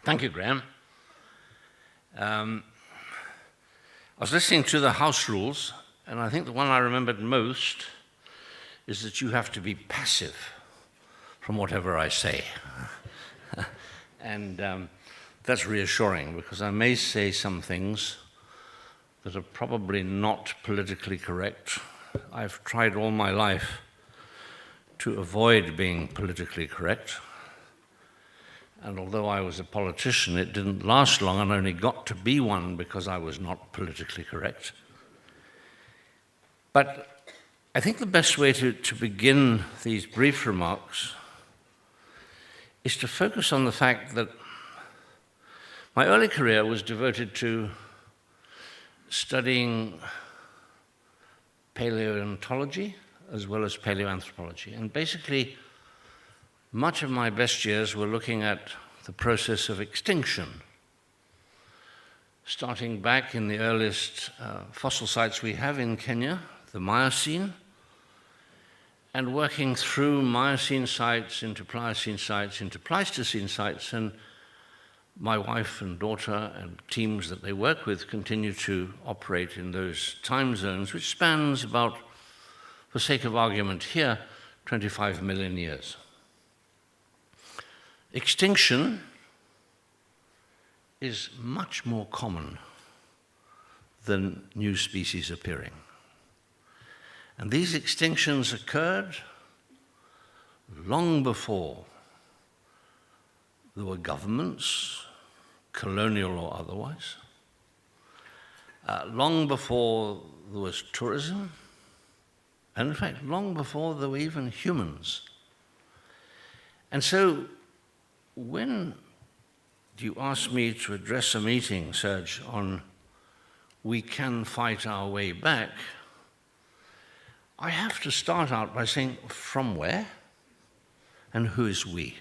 Thank you, Graham. I was listening to the House rules, and I think the one I remembered most is that you have to be passive from whatever I say. And that's reassuring, because I may say some things that are probably not politically correct. I've tried all my life to avoid being politically correct. And although I was a politician, it didn't last long and only got to be one because I was not politically correct. But I think the best way to begin these brief remarks is to focus on the fact that my early career was devoted to studying paleontology as well as paleoanthropology. And basically, much of my best years were looking at the process of extinction, starting back in the earliest fossil sites we have in Kenya, the Miocene, and working through Miocene sites into Pliocene sites, into Pleistocene sites, and my wife and daughter and teams that they work with continue to operate in those time zones, which spans about, for sake of argument here, 25 million years. Extinction is much more common than new species appearing. And these extinctions occurred long before there were governments, colonial or otherwise, long before there was tourism, and in fact, long before there were even humans. And so, when you asked me to address a meeting, Serge, on we can fight our way back, I have to start out by saying, from where and who is we?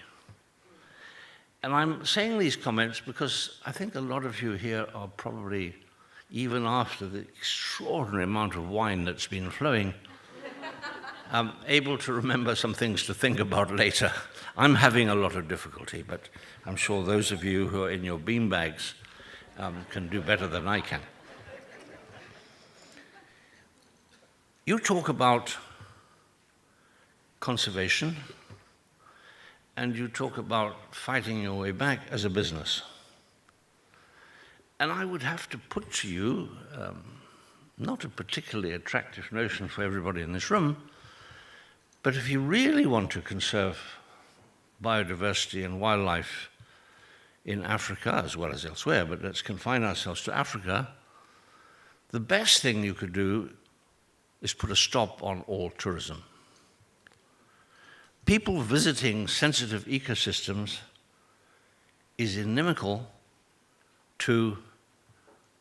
And I'm saying these comments because I think a lot of you here are probably, even after the extraordinary amount of wine that's been flowing, able to remember some things to think about later. I'm having a lot of difficulty, but I'm sure those of you who are in your beanbags can do better than I can. You talk about conservation, and you talk about fighting your way back as a business. And I would have to put to you, not a particularly attractive notion for everybody in this room, but if you really want to conserve biodiversity and wildlife in Africa, as well as elsewhere, but let's confine ourselves to Africa, the best thing you could do is put a stop on all tourism. People visiting sensitive ecosystems is inimical to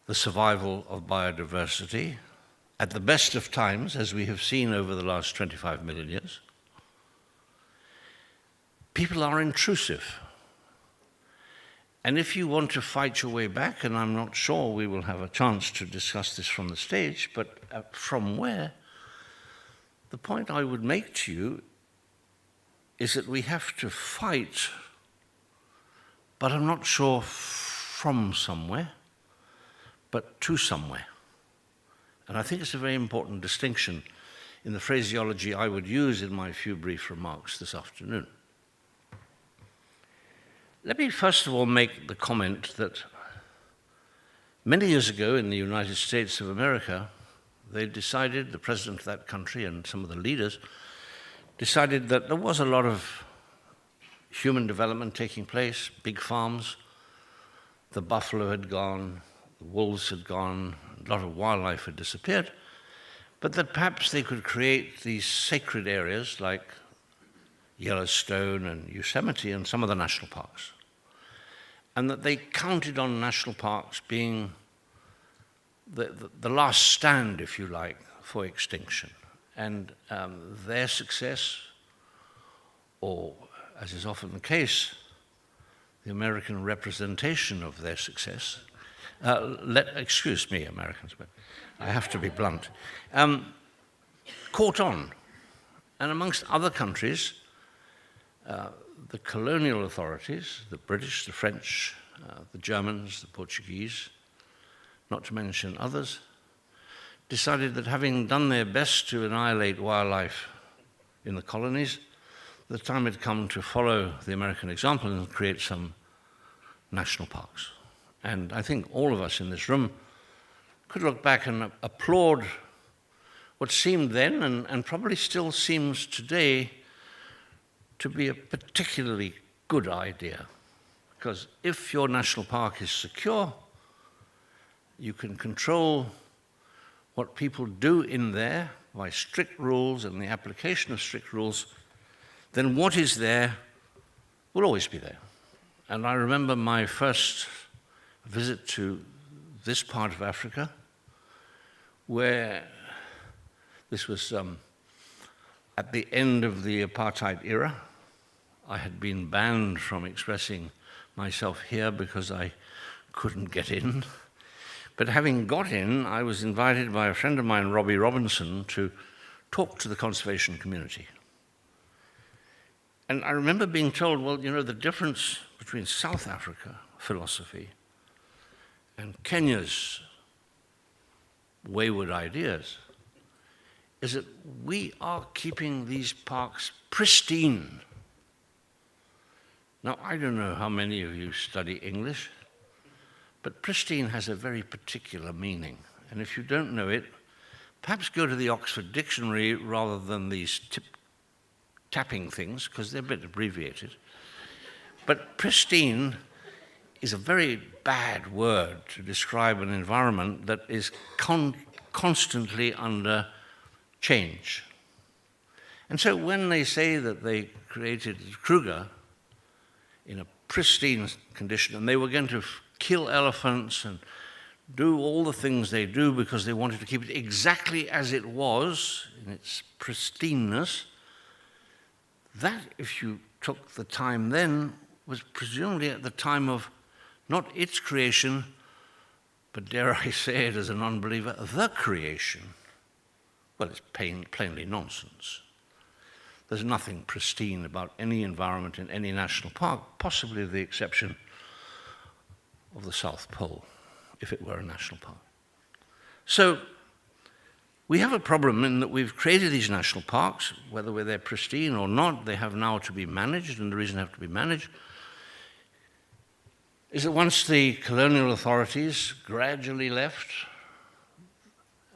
the survival of biodiversity at the best of times, as we have seen over the last 25 million years. People are intrusive. And if you want to fight your way back, and I'm not sure we will have a chance to discuss this from the stage, but from where, the point I would make to you is that we have to fight, but I'm not sure from somewhere, but to somewhere. And I think it's a very important distinction in the phraseology I would use in my few brief remarks this afternoon. Let me first of all make the comment that many years ago in the United States of America, they decided, the president of that country and some of the leaders, decided that there was a lot of human development taking place, big farms, the buffalo had gone, the wolves had gone, a lot of wildlife had disappeared, but that perhaps they could create these sacred areas like Yellowstone and Yosemite and some of the national parks. And that they counted on national parks being the last stand, if you like, for extinction. And their success, or as is often the case, the American representation of their success, excuse me, Americans, but I have to be blunt, caught on. And amongst other countries, the colonial authorities, the British, the French, the Germans, the Portuguese, not to mention others, decided that having done their best to annihilate wildlife in the colonies, the time had come to follow the American example and create some national parks. And I think all of us in this room could look back and applaud what seemed then, and probably still seems today, to be a particularly good idea. Because if your national park is secure, you can control what people do in there by strict rules and the application of strict rules, then what is there will always be there. And I remember my first visit to this part of Africa, where this was at the end of the apartheid era. I had been banned from expressing myself here because I couldn't get in. But having got in, I was invited by a friend of mine, Robbie Robinson, to talk to the conservation community. And I remember being told, well, you know, the difference between South Africa philosophy and Kenya's wayward ideas is that we are keeping these parks pristine. Now, I don't know how many of you study English, but pristine has a very particular meaning. And if you don't know it, perhaps go to the Oxford Dictionary rather than these tapping things, because they're a bit abbreviated. But pristine is a very bad word to describe an environment that is constantly under change. And so when they say that they created Kruger in a pristine condition, and they were going to kill elephants and do all the things they do because they wanted to keep it exactly as it was in its pristineness, that, if you took the time then, was presumably at the time of not its creation, but dare I say it as a non-believer, the creation. Well, it's plainly nonsense. There's nothing pristine about any environment in any national park, possibly with the exception of the South Pole, if it were a national park. So we have a problem in that we've created these national parks, whether they're pristine or not, they have now to be managed, and the reason they have to be managed is that once the colonial authorities gradually left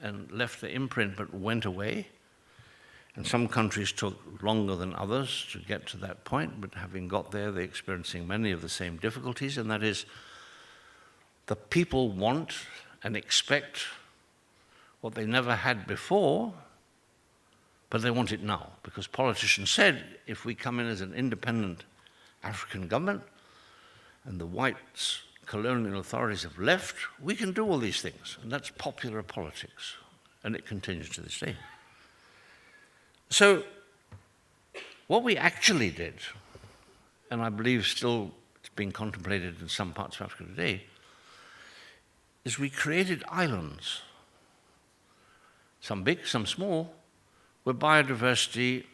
their imprint but went away, and some countries took longer than others to get to that point, but having got there, they're experiencing many of the same difficulties, and that is the people want and expect what they never had before, but they want it now, because politicians said, if we come in as an independent African government, and the white colonial authorities have left, we can do all these things. And that's popular politics. And it continues to this day. So what we actually did, and I believe still it's being contemplated in some parts of Africa today, is we created islands, some big, some small, where biodiversity,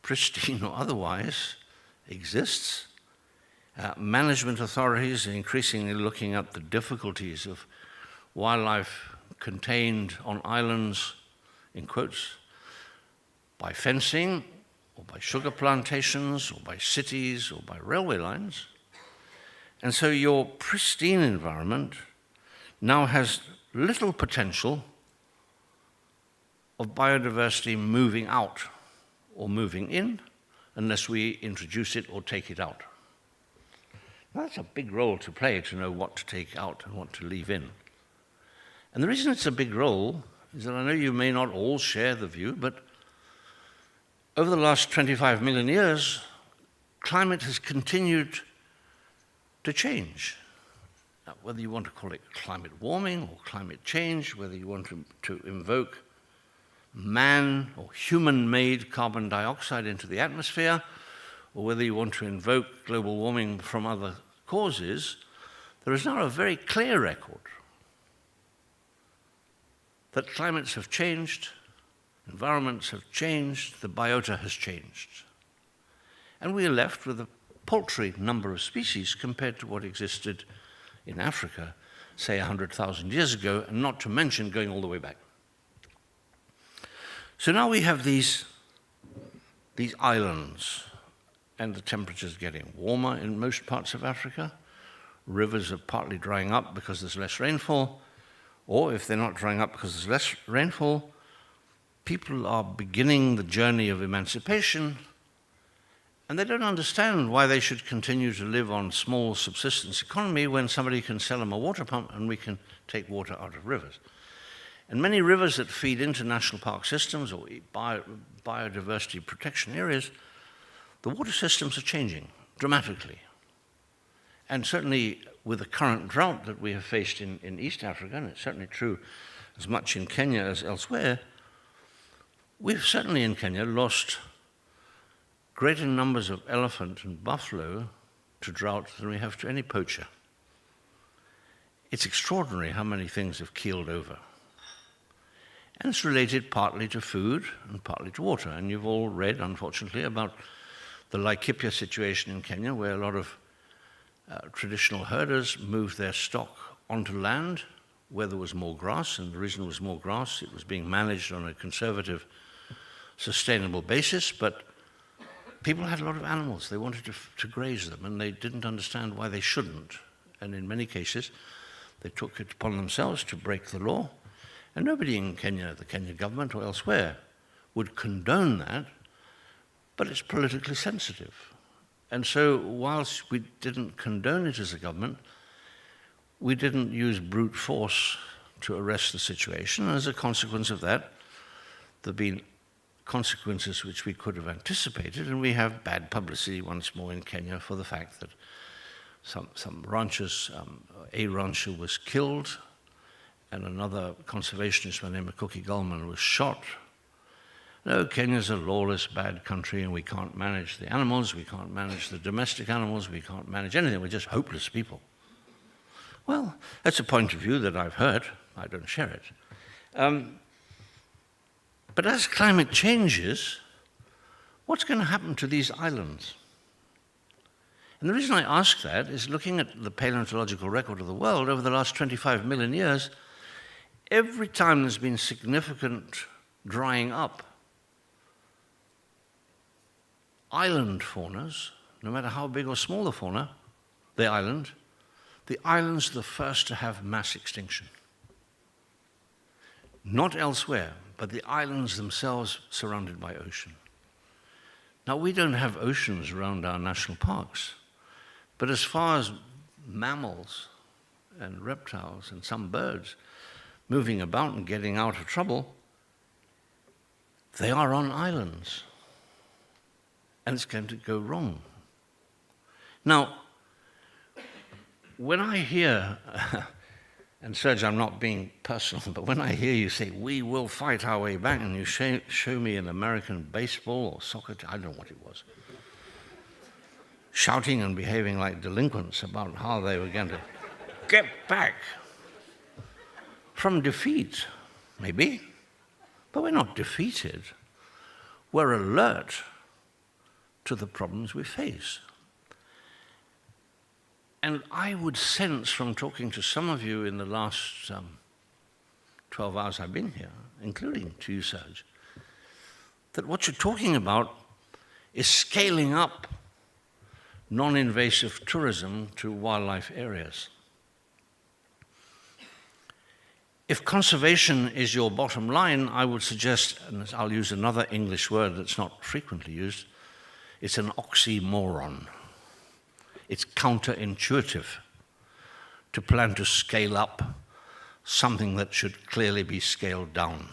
pristine or otherwise, exists. Management authorities are increasingly looking at the difficulties of wildlife contained on islands, in quotes, by fencing, or by sugar plantations, or by cities, or by railway lines. And so your pristine environment now has little potential of biodiversity moving out or moving in unless we introduce it or take it out. That's a big role to play, to know what to take out and what to leave in. And the reason it's a big role is that I know you may not all share the view, but over the last 25 million years, climate has continued to change. Now, whether you want to call it climate warming or climate change, whether you want to invoke man or human-made carbon dioxide into the atmosphere, or whether you want to invoke global warming from other causes, there is now a very clear record that climates have changed, environments have changed, the biota has changed. And we are left with a paltry number of species compared to what existed in Africa, say 100,000 years ago, and not to mention going all the way back. So now we have these islands, and the temperature's getting warmer in most parts of Africa. Rivers are partly drying up because there's less rainfall, or if they're not drying up because there's less rainfall, people are beginning the journey of emancipation, and they don't understand why they should continue to live on small subsistence economy when somebody can sell them a water pump and we can take water out of rivers. And many rivers that feed into national park systems or biodiversity protection areas, the water systems are changing dramatically. And certainly with the current drought that we have faced in East Africa, and it's certainly true as much in Kenya as elsewhere, we've certainly in Kenya lost greater numbers of elephant and buffalo to drought than we have to any poacher. It's extraordinary how many things have keeled over. And it's related partly to food and partly to water. And you've all read, unfortunately, about the Laikipia situation in Kenya, where a lot of traditional herders moved their stock onto land where there was more grass, and the reason there was more grass, it was being managed on a conservative, sustainable basis, but people had a lot of animals. They wanted to graze them, and they didn't understand why they shouldn't. And in many cases, they took it upon themselves to break the law. And nobody in Kenya, the Kenya government or elsewhere, would condone that, but it's politically sensitive. And so whilst we didn't condone it as a government, we didn't use brute force to arrest the situation. And as a consequence of that, there have been consequences which we could have anticipated, and we have bad publicity once more in Kenya for the fact that some ranchers, a rancher was killed, and another conservationist by the name of Cookie Gulman was shot. No, Kenya's a lawless, bad country, and we can't manage the animals, we can't manage the domestic animals, we can't manage anything, we're just hopeless people. Well, that's a point of view that I've heard. I don't share it. But as climate changes, what's going to happen to these islands? And the reason I ask that is looking at the paleontological record of the world over the last 25 million years, every time there's been significant drying up, island faunas, no matter how big or small the fauna, the island's the first to have mass extinction. Not elsewhere, but the islands themselves surrounded by ocean. Now, we don't have oceans around our national parks, but as far as mammals and reptiles and some birds moving about and getting out of trouble, they are on islands. And it's going to go wrong. Now, when I hear, and Serge, I'm not being personal, but when I hear you say, we will fight our way back, and you show me an American baseball or soccer team, I don't know what it was, shouting and behaving like delinquents about how they were going to get back from defeat, maybe, but we're not defeated. We're alert to the problems we face. And I would sense from talking to some of you in the last 12 hours I've been here, including to you, Serge, that what you're talking about is scaling up non-invasive tourism to wildlife areas. If conservation is your bottom line, I would suggest, and I'll use another English word that's not frequently used, it's an oxymoron. It's counterintuitive to plan to scale up something that should clearly be scaled down.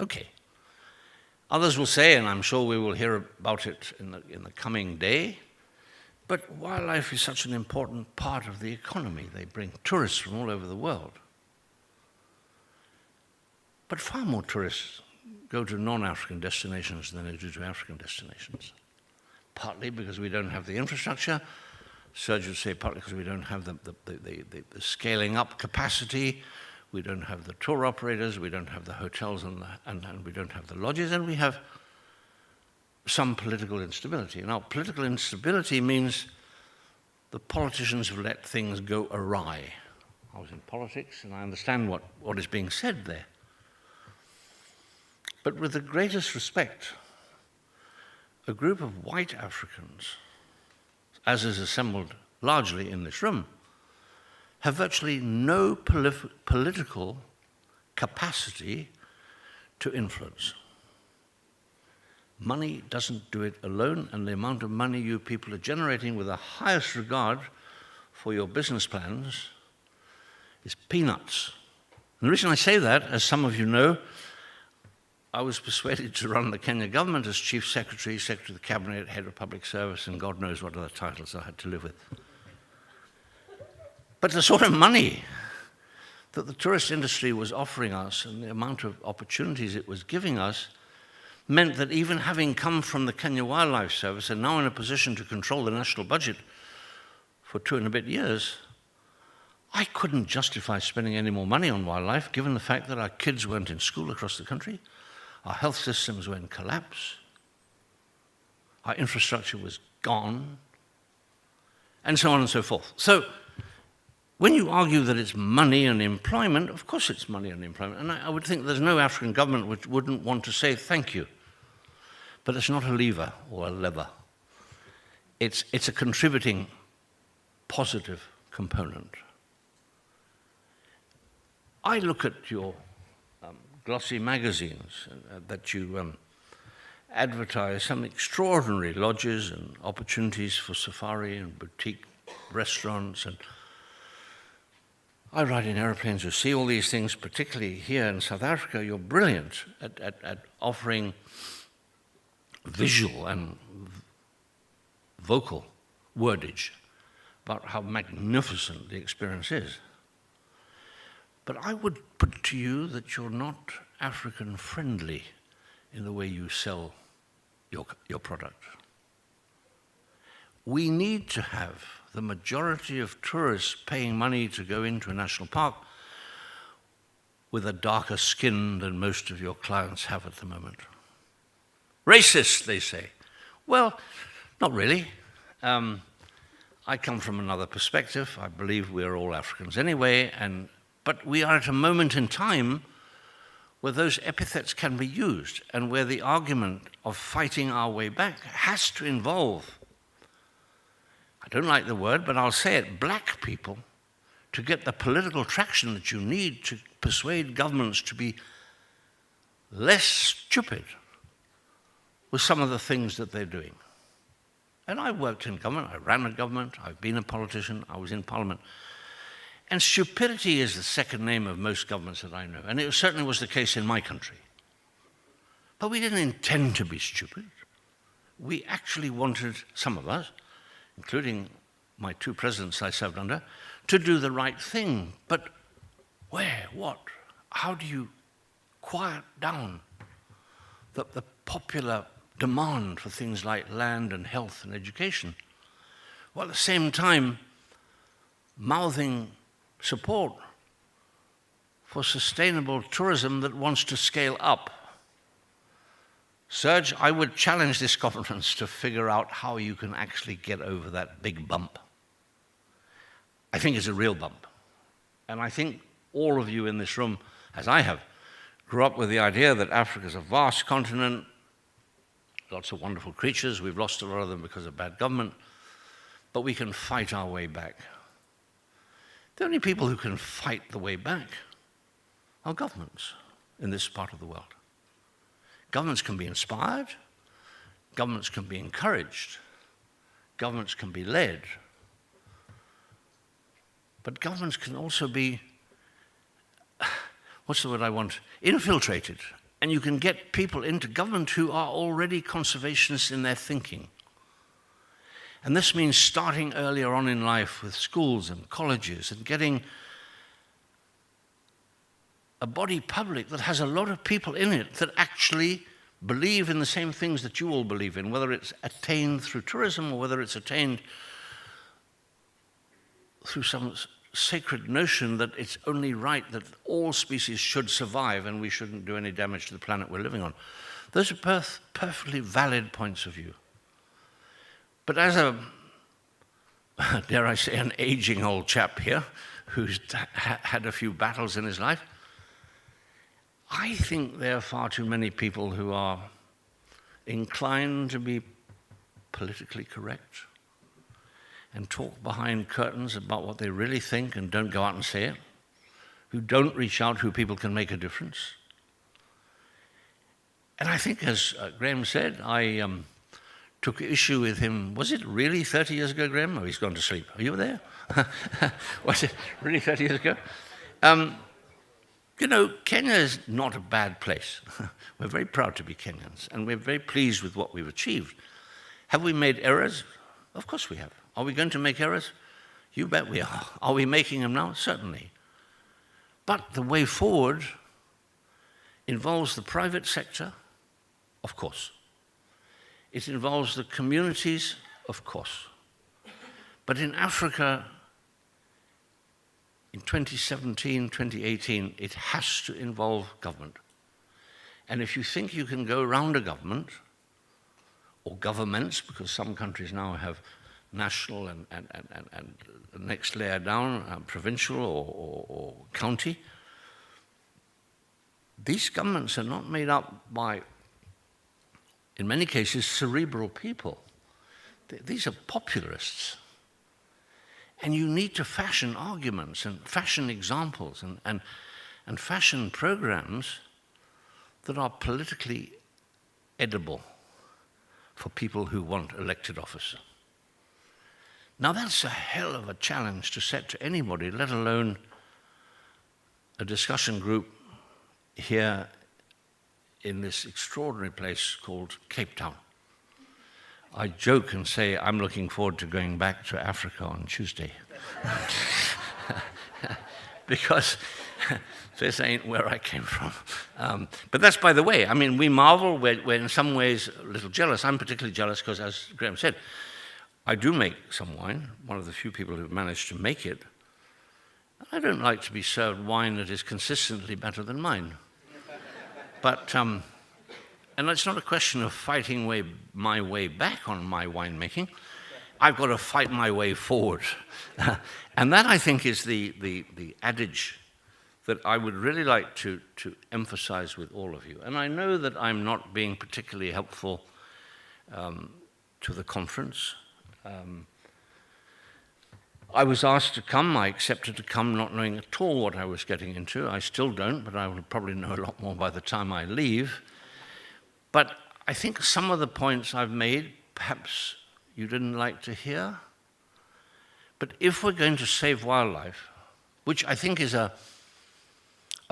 Okay. Others will say, and I'm sure we will hear about it in the coming day, but wildlife is such an important part of the economy. They bring tourists from all over the world. But far more tourists go to non-African destinations than they do to African destinations. Partly because we don't have the infrastructure. Serge would say partly because we don't have the scaling up capacity. We don't have the tour operators. We don't have the hotels and we don't have the lodges. And we have some political instability. Now, political instability means the politicians have let things go awry. I was in politics and I understand what is being said there. But with the greatest respect, a group of white Africans, as is assembled largely in this room, have virtually no political capacity to influence. Money doesn't do it alone, and the amount of money you people are generating with the highest regard for your business plans is peanuts. And the reason I say that, as some of you know, I was persuaded to run the Kenya government as Chief Secretary, Secretary of the Cabinet, Head of Public Service, and God knows what other titles I had to live with. But the sort of money that the tourist industry was offering us and the amount of opportunities it was giving us meant that even having come from the Kenya Wildlife Service and now in a position to control the national budget for 2 and a bit years, I couldn't justify spending any more money on wildlife given the fact that our kids weren't in school across the country, our health systems were in collapse, our infrastructure was gone, and so on and so forth. So when you argue that it's money and employment, of course it's money and employment. And I would think there's no African government which wouldn't want to say thank you. But it's not a lever or a lever. It's a contributing positive component. I look at your glossy magazines that you advertise some extraordinary lodges and opportunities for safari and boutique restaurants, and I ride in airplanes, you see all these things, particularly here in South Africa. You're brilliant at offering visual and vocal wordage about how magnificent the experience is. But I would put to you that you're not African-friendly in the way you sell your product. We need to have the majority of tourists paying money to go into a national park with a darker skin than most of your clients have at the moment. Racist, they say. Well, not really. I come from another perspective. I believe we're all Africans anyway, but we are at a moment in time where those epithets can be used and where the argument of fighting our way back has to involve, I don't like the word, but I'll say it, black people, to get the political traction that you need to persuade governments to be less stupid with some of the things that they're doing. And I worked in government, I ran a government, I've been a politician, I was in parliament. And stupidity is the second name of most governments that I know, and it certainly was the case in my country. But we didn't intend to be stupid. We actually wanted, some of us, including my 2 presidents I served under, to do the right thing. But where? What? How do you quiet down the popular demand for things like land and health and education, while at the same time mouthing support for sustainable tourism that wants to scale up? Serge, I would challenge this conference to figure out how you can actually get over that big bump. I think it's a real bump. And I think all of you in this room, as I have, grew up with the idea that Africa is a vast continent, lots of wonderful creatures. We've lost a lot of them because of bad government, but we can fight our way back. The only people who can fight the way back are governments in this part of the world. Governments can be inspired, governments can be encouraged, governments can be led, but governments can also be, what's the word I want, infiltrated. And you can get people into government who are already conservationists in their thinking. And this means starting earlier on in life with schools and colleges and getting a body public that has a lot of people in it that actually believe in the same things that you all believe in, whether it's attained through tourism or whether it's attained through some sacred notion that it's only right that all species should survive and we shouldn't do any damage to the planet we're living on. Those are perfectly valid points of view. But as a dare I say, an aging old chap here who's had a few battles in his life. I think there are far too many people who are inclined to be politically correct and talk behind curtains about what they really think and don't go out and say it, who don't reach out, who people can make a difference. And I think, as Graham said, I took issue with him. Was it really 30 years ago, Graham? Oh, he's gone to sleep. Are you there? Was it really 30 years ago? You know, Kenya is not a bad place. We're very proud to be Kenyans, and we're very pleased with what we've achieved. Have we made errors? Of course we have. Are we going to make errors? You bet we are. Are we making them now? Certainly. But the way forward involves the private sector, of course. It involves the communities, of course. But in Africa, in 2017, 2018, it has to involve government. And if you think you can go around a government, or governments, because some countries now have national and the next layer down, provincial or county, these governments are not made up by, in many cases, cerebral people. These are populists. And you need to fashion arguments and fashion examples and fashion programs that are politically edible for people who want elected office. Now that's a hell of a challenge to set to anybody, let alone a discussion group here in this extraordinary place called Cape Town. I joke and say I'm looking forward to going back to Africa on Tuesday. Because this ain't where I came from. But that's by the way. I mean, we marvel, we're in some ways a little jealous. I'm particularly jealous because, as Graham said, I do make some wine, one of the few people who've managed to make it. I don't like to be served wine that is consistently better than mine. But and it's not a question of fighting my way back on my winemaking. I've got to fight my way forward. And that, I think, is the adage that I would really like to emphasize with all of you. And I know that I'm not being particularly helpful to the conference. I was asked to come. I accepted to come, not knowing at all what I was getting into. I still don't, but I will probably know a lot more by the time I leave. But I think some of the points I've made, perhaps you didn't like to hear. But if we're going to save wildlife, which I think is a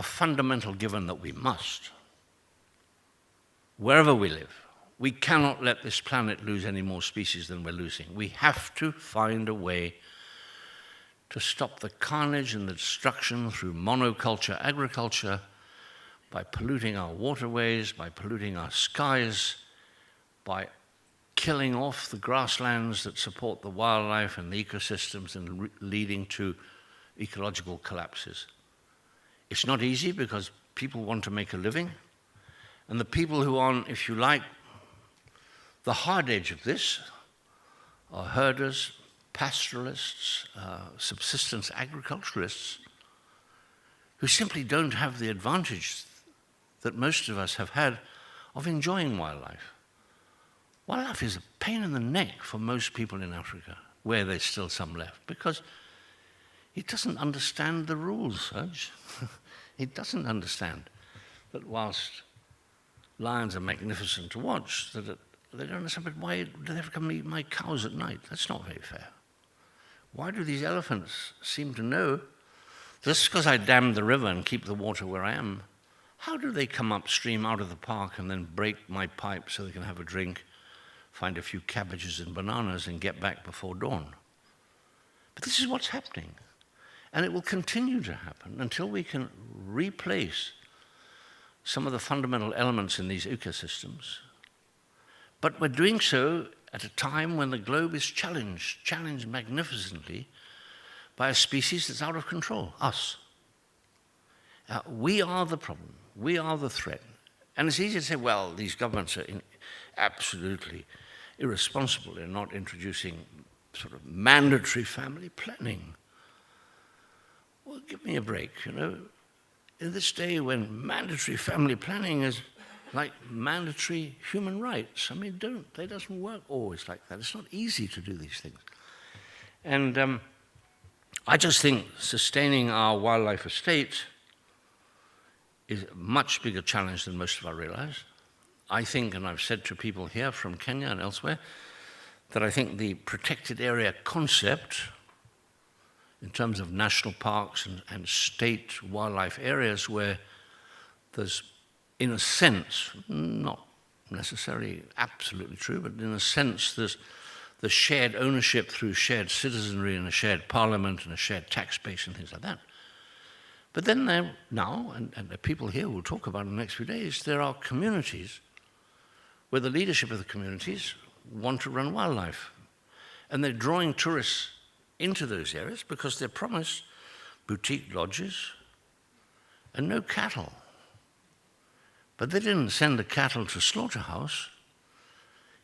fundamental given that we must, wherever we live, we cannot let this planet lose any more species than we're losing. We have to find a way to stop the carnage and the destruction through monoculture agriculture, by polluting our waterways, by polluting our skies, by killing off the grasslands that support the wildlife and the ecosystems and leading to ecological collapses. It's not easy because people want to make a living, and the people who are on, if you like, the hard edge of this are herders, pastoralists, subsistence agriculturalists, who simply don't have the advantage that most of us have had of enjoying wildlife. Wildlife is a pain in the neck for most people in Africa, where there's still some left, because it doesn't understand the rules, Serge. It doesn't understand that whilst lions are magnificent to watch, that they don't understand, but why do they have to come eat my cows at night? That's not very fair. Why do these elephants seem to know, just because I dam the river and keep the water where I am, how do they come upstream out of the park and then break my pipe so they can have a drink, find a few cabbages and bananas, and get back before dawn? But this is what's happening. And it will continue to happen until we can replace some of the fundamental elements in these ecosystems. But we're doing so at a time when the globe is challenged magnificently by a species that's out of control, us. We are the problem. We are the threat. And it's easy to say, well, these governments are absolutely irresponsible in not introducing sort of mandatory family planning. Well, give me a break, you know. In this day when mandatory family planning is like mandatory human rights, I mean, it doesn't work always like that. It's not easy to do these things. And I just think sustaining our wildlife estate is a much bigger challenge than most of us realize. I think, and I've said to people here from Kenya and elsewhere, that I think the protected area concept, in terms of national parks and state wildlife areas where there's, in a sense, not necessarily absolutely true, but in a sense there's the shared ownership through shared citizenry and a shared parliament and a shared tax base and things like that. But then there now, and the people here will talk about in the next few days, there are communities where the leadership of the communities want to run wildlife. And they're drawing tourists into those areas because they're promised boutique lodges and no cattle. But they didn't send the cattle to slaughterhouse.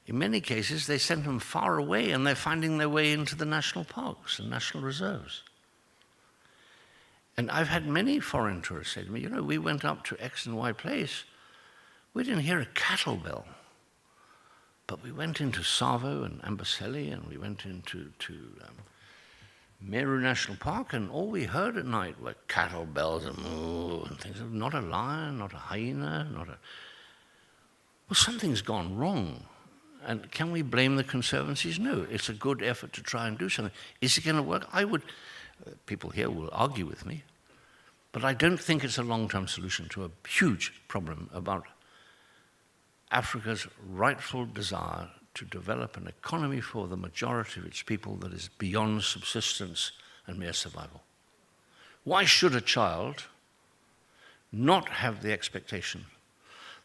In many cases, they sent them far away, and they're finding their way into the national parks and national reserves. And I've had many foreign tourists say to me, you know, we went up to X and Y place. We didn't hear a cattle bell. But we went into Tsavo and Amboseli, and we went into Meru National Park, and all we heard at night were cattle bells and moo and things. Not a lion, not a hyena, not a... Well, something's gone wrong. And can we blame the conservancies? No, it's a good effort to try and do something. Is it going to work? People here will argue with me, but I don't think it's a long-term solution to a huge problem about Africa's rightful desire to develop an economy for the majority of its people that is beyond subsistence and mere survival. Why should a child not have the expectation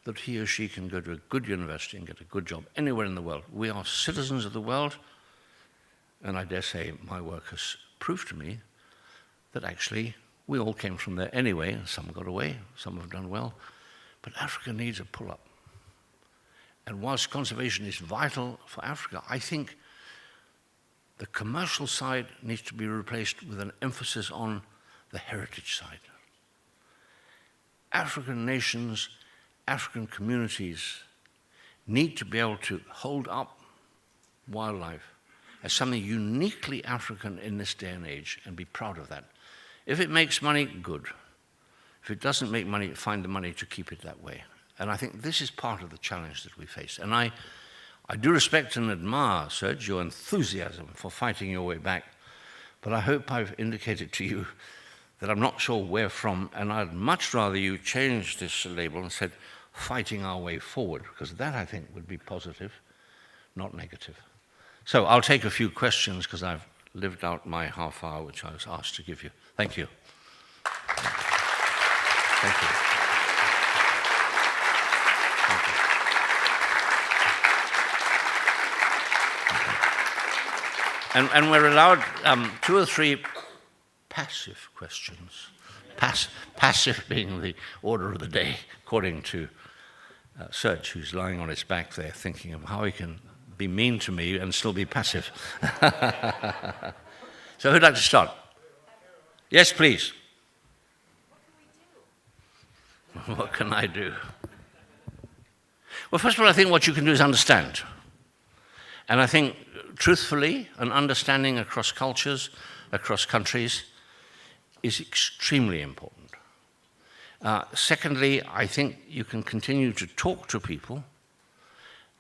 that he or she can go to a good university and get a good job anywhere in the world? We are citizens of the world, and I dare say my work has proved to me that actually we all came from there anyway. Some got away, some have done well, but Africa needs a pull-up. And whilst conservation is vital for Africa, I think the commercial side needs to be replaced with an emphasis on the heritage side. African nations, African communities need to be able to hold up wildlife as something uniquely African in this day and age and be proud of that. If it makes money, good. If it doesn't make money, find the money to keep it that way. And I think this is part of the challenge that we face. And I do respect and admire, Serge, your enthusiasm for fighting your way back. But I hope I've indicated to you that I'm not sure where from, and I'd much rather you change this label and said, fighting our way forward, because that, I think, would be positive, not negative. So I'll take a few questions, because I've lived out my half hour, which I was asked to give you. Thank you. Thank you. And we're allowed 2 or 3 passive questions. Passive being the order of the day, according to Serge, who's lying on his back there thinking of how he can be mean to me and still be passive. So who'd like to start? Yes, please. What can I do? Well, first of all, I think what you can do is understand. And I think, truthfully, an understanding across cultures, across countries, is extremely important. Secondly, I think you can continue to talk to people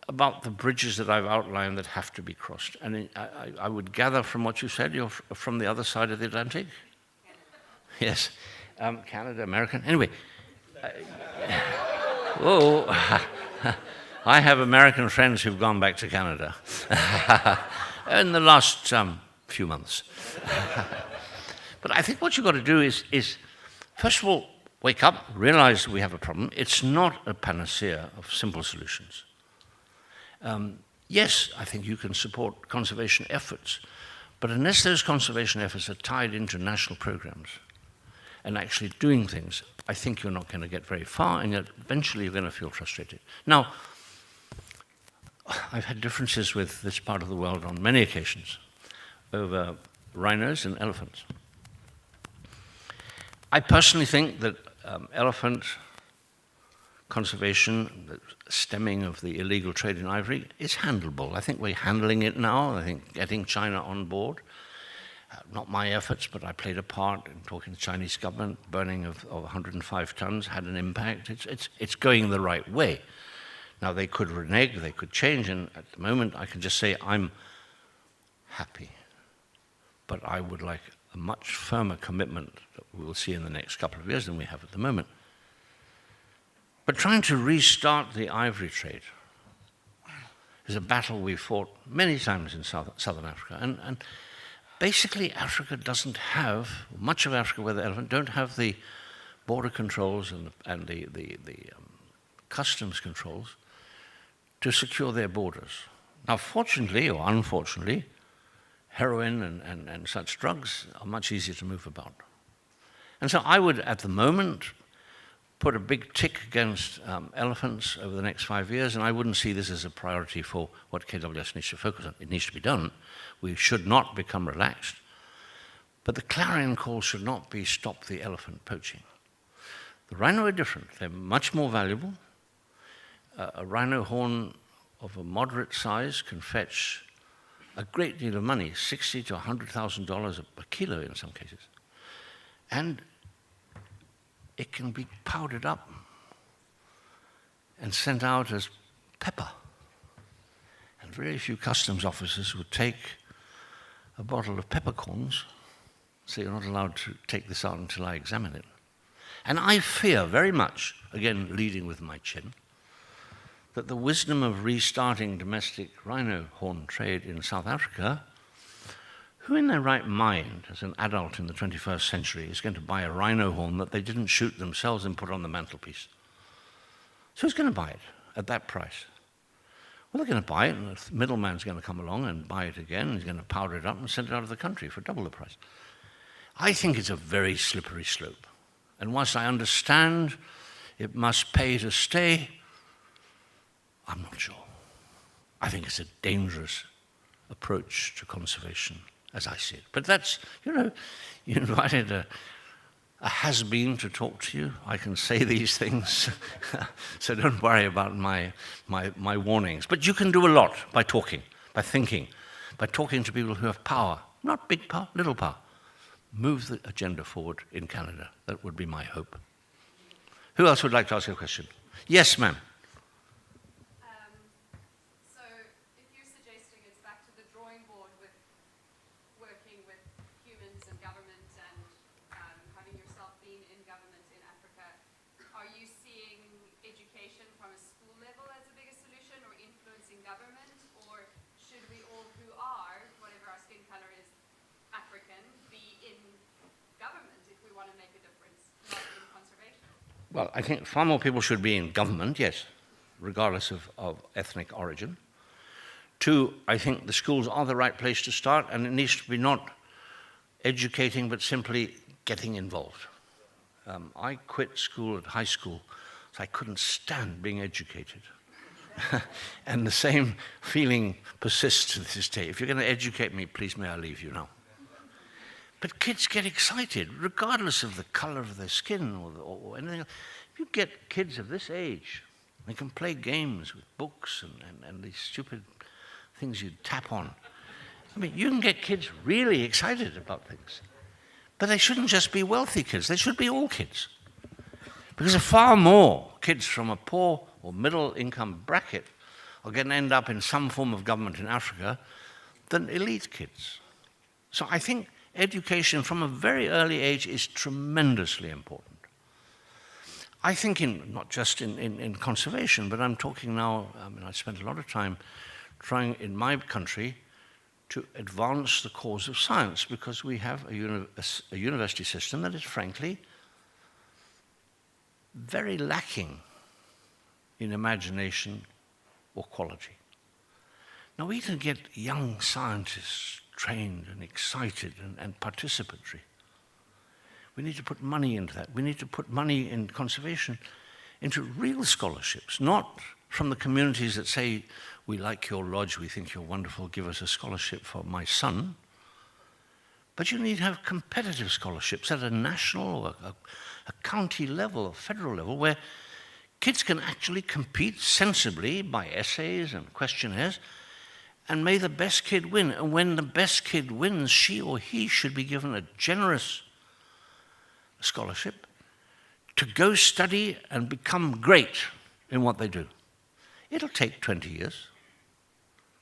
about the bridges that I've outlined that have to be crossed. And I would gather from what you said, you're from the other side of the Atlantic? Yes. Canada, American. Anyway. I have American friends who've gone back to Canada in the last few months. But I think what you've got to do is, first of all, wake up, realize we have a problem. It's not a panacea of simple solutions. Yes, I think you can support conservation efforts, but unless those conservation efforts are tied into national programs and actually doing things, I think you're not going to get very far, and yet eventually you're going to feel frustrated. Now, I've had differences with this part of the world on many occasions. over rhinos and elephants. I personally think that elephant conservation, the stemming of the illegal trade in ivory, is handleable. I think we're handling it now. I think getting China on board, not my efforts, but I played a part in talking to the Chinese government. Burning of 105 tons had an impact. It's going the right way. Now, they could renege, they could change, and at the moment I can just say I'm happy. But I would like a much firmer commitment that we will see in the next couple of years than we have at the moment. But trying to restart the ivory trade is a battle we've fought many times in Southern Africa. And basically, Africa doesn't have, much of Africa where the elephant don't have the border controls and the customs controls to secure their borders. Now, fortunately or unfortunately, heroin and such drugs are much easier to move about. And so I would, at the moment, put a big tick against elephants over the next 5 years, and I wouldn't see this as a priority for what KWS needs to focus on. It needs to be done. We should not become relaxed. But the clarion call should not be stop the elephant poaching. The rhino are different. They're much more valuable. A rhino horn of a moderate size can fetch a great deal of money, $60,000 to $100,000 a kilo in some cases. And it can be powdered up and sent out as pepper. And very few customs officers would take a bottle of peppercorns, so you're not allowed to take this out until I examine it. And I fear very much, again leading with my chin, that the wisdom of restarting domestic rhino horn trade in South Africa, who in their right mind, as an adult in the 21st century, is going to buy a rhino horn that they didn't shoot themselves and put on the mantelpiece? So who's going to buy it at that price? Well, they're going to buy it, and the middleman's going to come along and buy it again, and he's going to powder it up and send it out of the country for double the price. I think it's a very slippery slope. And whilst I understand it must pay to stay, I'm not sure. I think it's a dangerous approach to conservation, as I see it. But that's, you invited a has-been to talk to you. I can say these things, so don't worry about my warnings. But you can do a lot by talking, by thinking, by talking to people who have power. Not big power, little power. Move the agenda forward in Canada. That would be my hope. Who else would like to ask a question? Yes, ma'am. Well, I think far more people should be in government, yes, regardless of ethnic origin. Two, I think the schools are the right place to start, and it needs to be not educating, but simply getting involved. I quit school at high school, so I couldn't stand being educated. And the same feeling persists to this day. If you're going to educate me, please may I leave you now. But kids get excited, regardless of the color of their skin or anything else. If you get kids of this age, they can play games with books and these stupid things you tap on. I mean, you can get kids really excited about things. But they shouldn't just be wealthy kids. They should be all kids. Because far more kids from a poor or middle-income bracket are going to end up in some form of government in Africa than elite kids. So I think education from a very early age is tremendously important. I think not just in conservation, but I'm talking now, I spent a lot of time trying in my country to advance the cause of science, because we have a university system that is frankly very lacking in imagination or quality. Now we can get young scientists trained and excited and participatory. We need to put money into that. We need to put money in conservation into real scholarships, not from the communities that say, we like your lodge, we think you're wonderful, give us a scholarship for my son. But you need to have competitive scholarships at a national or a county level or federal level where kids can actually compete sensibly by essays and questionnaires, and may the best kid win. And when the best kid wins, she or he should be given a generous scholarship to go study and become great in what they do. It'll take 20 years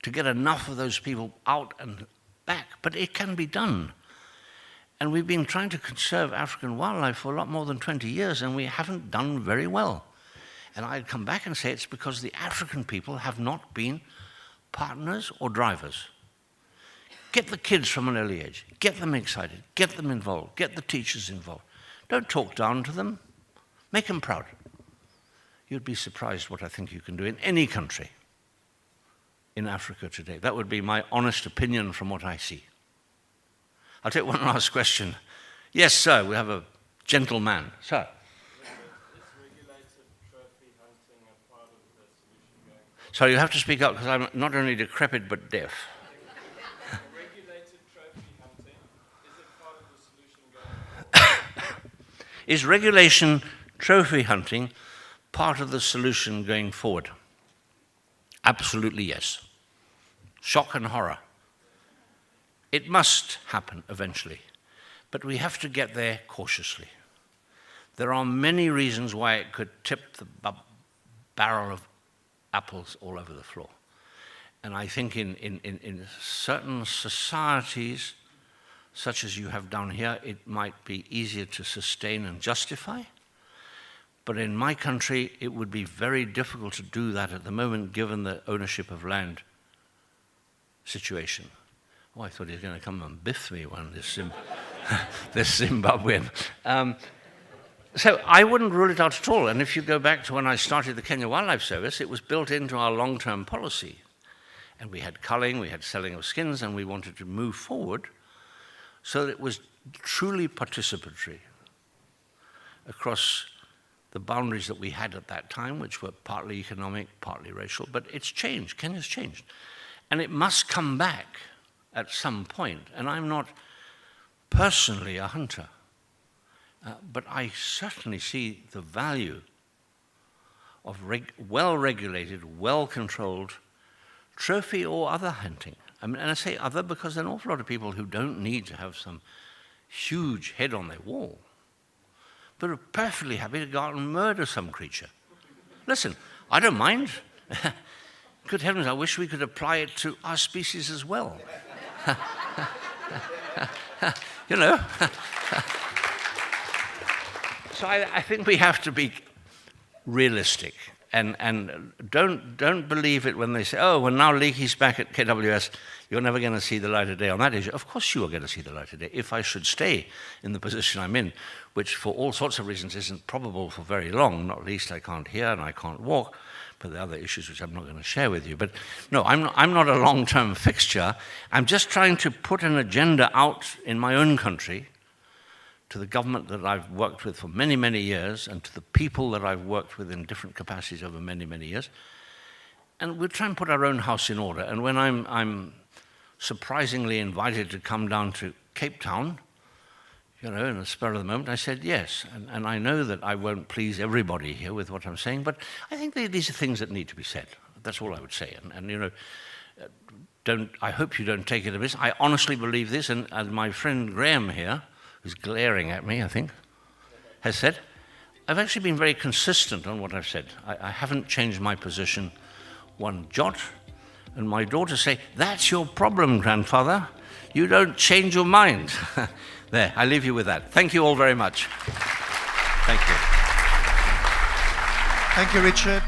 to get enough of those people out and back, but it can be done. And we've been trying to conserve African wildlife for a lot more than 20 years, and we haven't done very well. And I'd come back and say it's because the African people have not been partners or drivers. Get the kids from an early age. Get them excited. Get them involved. Get the teachers involved. Don't talk down to them. Make them proud. You'd be surprised what I think you can do in any country in Africa today. That would be my honest opinion from what I see. I'll take one last question. Yes, sir, we have a gentleman. Sir. So you have to speak up because I'm not only decrepit but deaf. Regulated trophy hunting, is it part of the solution going forward? Is regulation trophy hunting part of the solution going forward? Absolutely yes. Shock and horror. It must happen eventually, but we have to get there cautiously. There are many reasons why it could tip the barrel of apples all over the floor. And I think in certain societies, such as you have down here, it might be easier to sustain and justify. But in my country, it would be very difficult to do that at the moment, given the ownership of land situation. Oh, I thought he was going to come and biff me this Zimbabwean. So I wouldn't rule it out at all. And if you go back to when I started the Kenya Wildlife Service, it was built into our long-term policy. And we had culling, we had selling of skins, and we wanted to move forward so that it was truly participatory across the boundaries that we had at that time, which were partly economic, partly racial. But it's changed. Kenya's changed. And it must come back at some point. And I'm not personally a hunter. But I certainly see the value of well-regulated, well-controlled trophy or other hunting. I mean, and I say other because there are an awful lot of people who don't need to have some huge head on their wall, but are perfectly happy to go out and murder some creature. Listen, I don't mind. Good heavens, I wish we could apply it to our species as well. You know. So I think we have to be realistic and don't believe it when they say, oh, well, now Leakey's back at KWS, you're never going to see the light of day on that issue. Of course you are going to see the light of day if I should stay in the position I'm in, which for all sorts of reasons isn't probable for very long, not least I can't hear and I can't walk, but the other issues which I'm not going to share with you. But no, I'm not a long-term fixture. I'm just trying to put an agenda out in my own country to the government that I've worked with for many, many years, and to the people that I've worked with in different capacities over many, many years. And we'll try and put our own house in order. And when I'm surprisingly invited to come down to Cape Town, you know, in the spur of the moment, I said yes. And I know that I won't please everybody here with what I'm saying, but I think these are things that need to be said. That's all I would say. And you know, I hope you don't take it amiss. I honestly believe this, and as my friend Graham here, who's glaring at me, I think, has said, I've actually been very consistent on what I've said. I haven't changed my position one jot. And my daughters say, that's your problem, grandfather. You don't change your mind. There, I leave you with that. Thank you all very much. Thank you. Thank you, Richard.